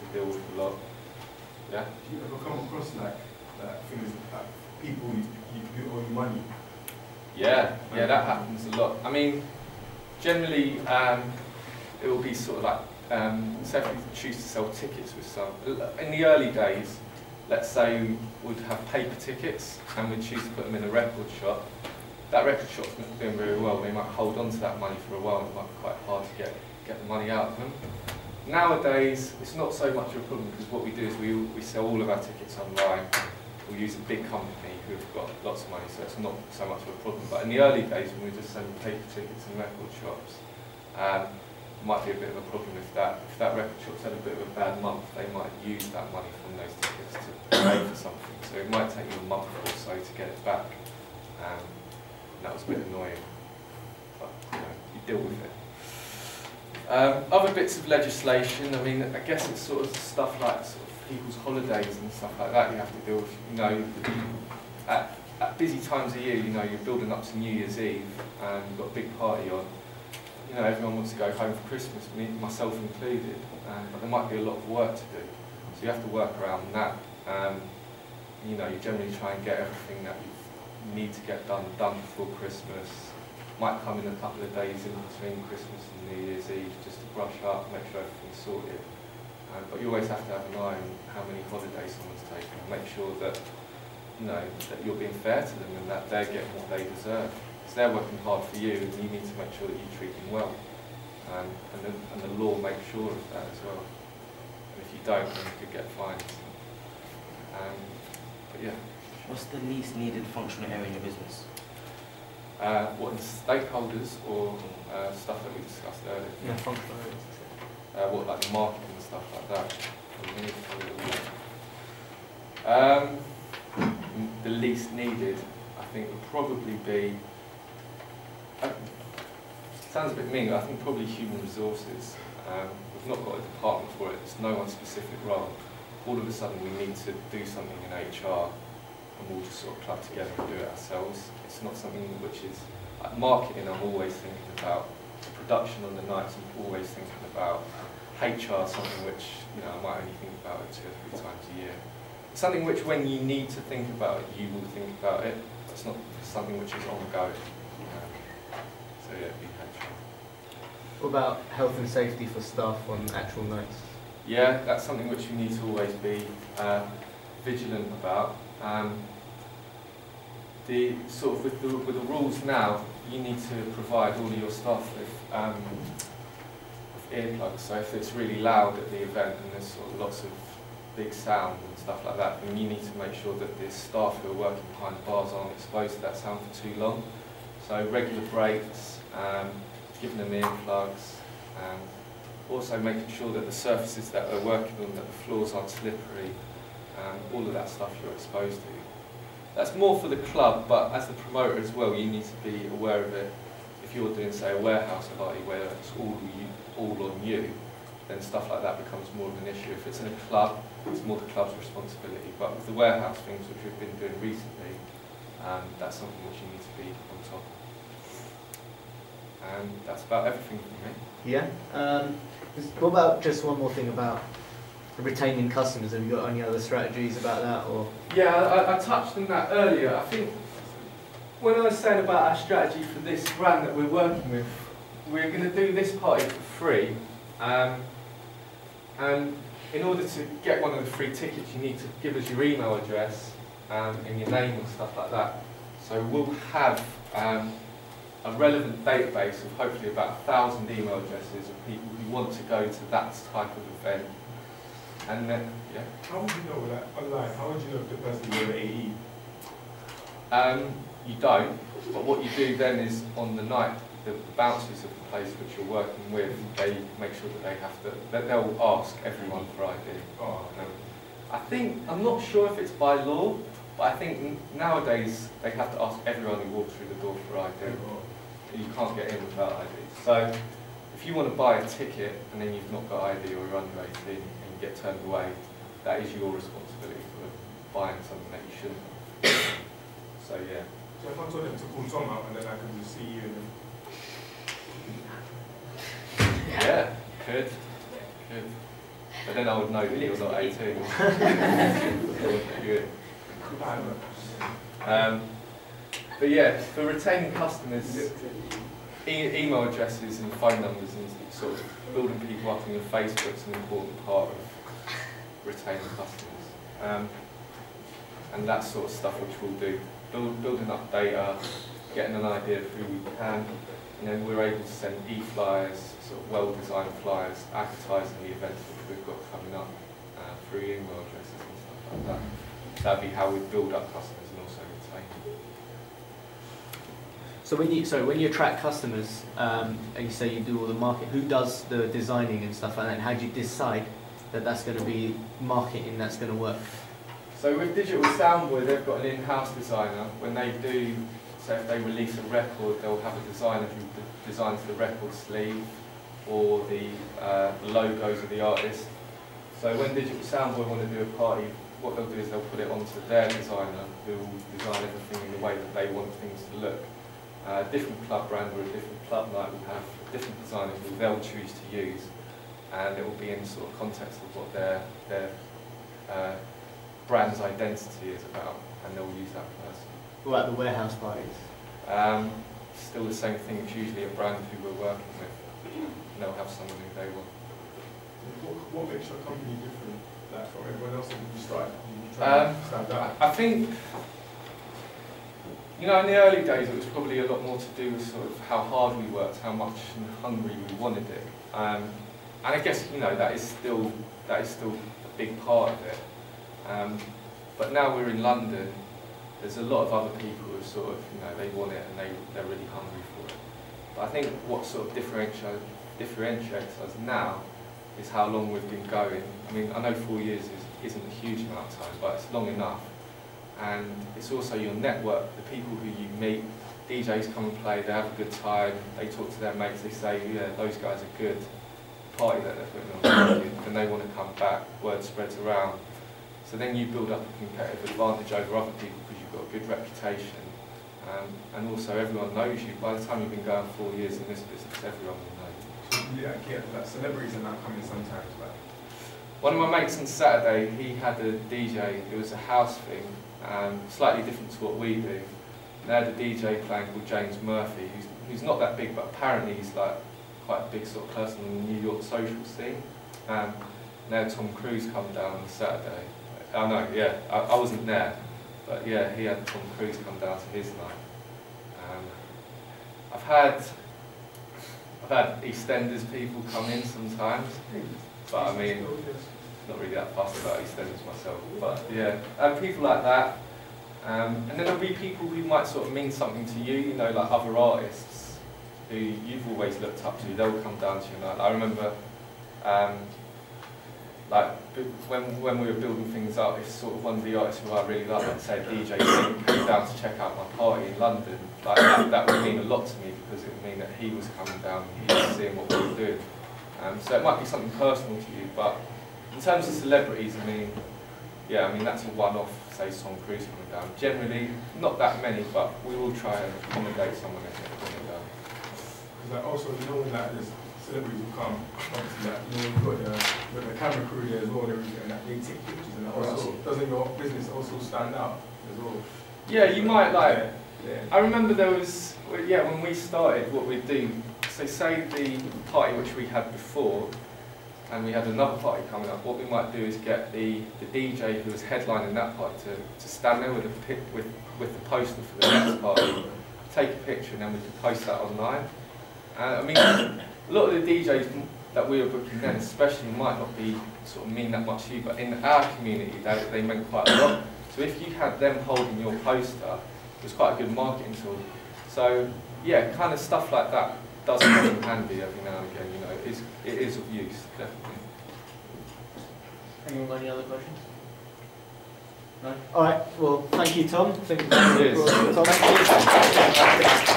to deal with a lot. Yeah. Do you ever come across like things like people you owe you money? Yeah, that happens a lot. I mean, generally, it will be sort of like, say if we choose to sell tickets with some, in the early days, let's say we'd have paper tickets and we'd choose to put them in a record shop. That record shop's not doing very well. They might hold on to that money for a while and it might be quite hard to get the money out of them. Nowadays, it's not so much of a problem because what we do is we sell all of our tickets online. We use a big company who've got lots of money, so it's not so much of a problem. But in the early days, when we were just selling paper tickets in record shops, it might be a bit of a problem if that record shop's had a bit of a bad month. They might use that money from those tickets to pay for something. So it might take you a month or so to get it back. And that was a bit annoying, but you deal with it. Other bits of legislation, I mean, I guess it's sort of stuff like sort of people's holidays and stuff like that you have to deal with. At busy times of year, you're building up to New Year's Eve and you've got a big party on. Everyone wants to go home for Christmas, myself included, but there might be a lot of work to do. So you have to work around that. You generally try and get everything that you need to get done before Christmas. Might come in a couple of days in between Christmas and New Year's Eve just to brush up, make sure everything's sorted. But you always have to have an eye on how many holidays someone's taking and make sure that that you're being fair to them and that they're getting what they deserve. Because they're working hard for you and you need to make sure that you treat them well. And the law makes sure of that as well. And if you don't, then you could get fines. But yeah. What's the least needed functional area in your business? What, the stakeholders or stuff that we discussed earlier? Yeah, functional areas. What, like the marketing and stuff like that? The least needed, I think, would probably be, sounds a bit mean, but I think probably human resources. We've not got a department for it, it's no one specific role. All of a sudden we need to do something in HR and we'll just sort of club together and do it ourselves. It's not something which is, like marketing I'm always thinking about, the production on the nights I'm always thinking about, HR something which I might only think about it 2 or 3 times a year. It's something which when you need to think about it, you will think about it. It's not something which is ongoing. So yeah, it'd be HR. What about health and safety for staff on actual nights? Yeah, that's something which you need to always be vigilant about. The sort of with the rules now, you need to provide all of your staff with earplugs. So if it's really loud at the event and there's sort of lots of big sound and stuff like that, then you need to make sure that the staff who are working behind the bars aren't exposed to that sound for too long. So regular breaks, giving them earplugs, also making sure that the surfaces that they're working on, that the floors aren't slippery, all of that stuff you're exposed to. That's more for the club, but as the promoter as well, you need to be aware of it. If you're doing, say, a warehouse party where it's all on you, then stuff like that becomes more of an issue. If it's in a club, it's more the club's responsibility. But with the warehouse things, which we've been doing recently, that's something which you need to be on top of. And that's about everything for me. Yeah. What about just one more thing about retaining customers? Have you got any other strategies about that? Or yeah, I touched on that earlier. I think when I was saying about our strategy for this brand that we're working with, we're going to do this party for free. And in order to get one of the free tickets, you need to give us your email address and your name and stuff like that. So we'll have a relevant database of hopefully about 1,000 email addresses of people who want to go to that type of event. And then, yeah. How would you know that online? How would you know if the person is an AE? You don't, but what you do then is on the night, the bouncers of the place which you're working with, they make sure that they have to, they'll ask everyone for ID. Oh. I'm not sure if it's by law, but I think nowadays they have to ask everyone who walks through the door for ID. You can't get in without ID. So if you want to buy a ticket and then you've not got ID or you're under 18 and you get turned away, that is your responsibility for buying something that you shouldn't. So yeah. So if I told them to call Tom out and then I can just see you and yeah, could. But then I would know that you're not 18. Good. But yeah, for retaining customers, email addresses and phone numbers and sort of building people up on your Facebook is an important part of retaining customers. And that sort of stuff which we'll do. Building up data, getting an idea of who we can, and then we're able to send e-flyers, sort of well-designed flyers, advertising the events which we've got coming up through email addresses and stuff like that. That'd be how we build up customers and also retain them. So when you attract customers, and you say you do all the market, who does the designing and stuff like that? And how do you decide that that's going to be marketing that's going to work? So with Digital Soundboy, they've got an in-house designer. When they do, so if they release a record, they'll have a designer who designs the record sleeve or the logos of the artist. So when Digital Soundboy want to do a party, what they'll do is they'll put it onto their designer, who will design everything in the way that they want things to look. A different club brand or a different club night will have different designers who they'll choose to use, and it will be in sort of context of what their brand's identity is about, and they'll use that person. What about the warehouse parties? Still the same thing. It's usually a brand who we're working with, and they'll have someone who they want. What makes your company different, like, from everyone else that you start? Stand out? I think, you know, in the early days it was probably a lot more to do with sort of how hard we worked, how much and hungry we wanted it, and I guess, you know, that is still a big part of it. But now we're in London, there's a lot of other people who sort of, you know, they want it and they're really hungry for it. But I think what sort of differentiates us now is how long we've been going. I mean, I know 4 years isn't a huge amount of time, but it's long enough. And it's also your network, the people who you meet. DJs come and play, they have a good time, they talk to their mates, they say, yeah, those guys are good. Party that they're putting on, and they want to come back, word spreads around. So then you build up a competitive advantage over other people because you've got a good reputation. And also everyone knows you. By the time you've been going 4 years in this business, everyone will know you. So, yeah, I get that. Celebrities are now coming sometimes, but... One of my mates on Saturday, he had a DJ, it was a house thing, slightly different to what we do. They had a DJ playing called James Murphy, who's not that big, but apparently he's like quite a big sort of person in the New York social scene. They had Tom Cruise come down on Saturday. I know, yeah, I wasn't there, but yeah, he had Tom Cruise come down to his night. I've had EastEnders people come in sometimes, but I mean, not really that fussed about EastEnders myself. But yeah, people like that, and then there'll be people who might sort of mean something to you, you know, like other artists who you've always looked up to. They'll come down to you. Like, I remember. Like when we were building things up, it's sort of one of the artists who I really like say DJ came down to check out my party in London. Like that would mean a lot to me because it would mean that he was coming down and he was seeing what we were doing. So it might be something personal to you, but in terms of celebrities, I mean, yeah, I mean that's a one-off. Say Tom Cruise coming down. Generally, not that many, but we will try and accommodate someone if they're coming down. Because like also, you know, that there's celebrities will come, obviously, like, you know, you've got the camera crew there as well and everything, and that they take pictures, and that also, doesn't your business also stand out as well? Yeah, you might like, yeah. I remember there was, yeah, when we started, what we'd do, so say the party which we had before, and we had another party coming up, what we might do is get the DJ who was headlining that party to stand there with the poster for the next party, take a picture, and then we could post that online. I mean, a lot of the DJs that we were booking then especially might not be sort of mean that much to you, but in our community they meant quite a lot. So if you had them holding your poster, it was quite a good marketing tool. So yeah, kind of stuff like that does come in handy every now and again, you know, it is of use, definitely. Anyone got any other questions? No? Alright, well thank you Tom. Thank you. Cheers. Tom.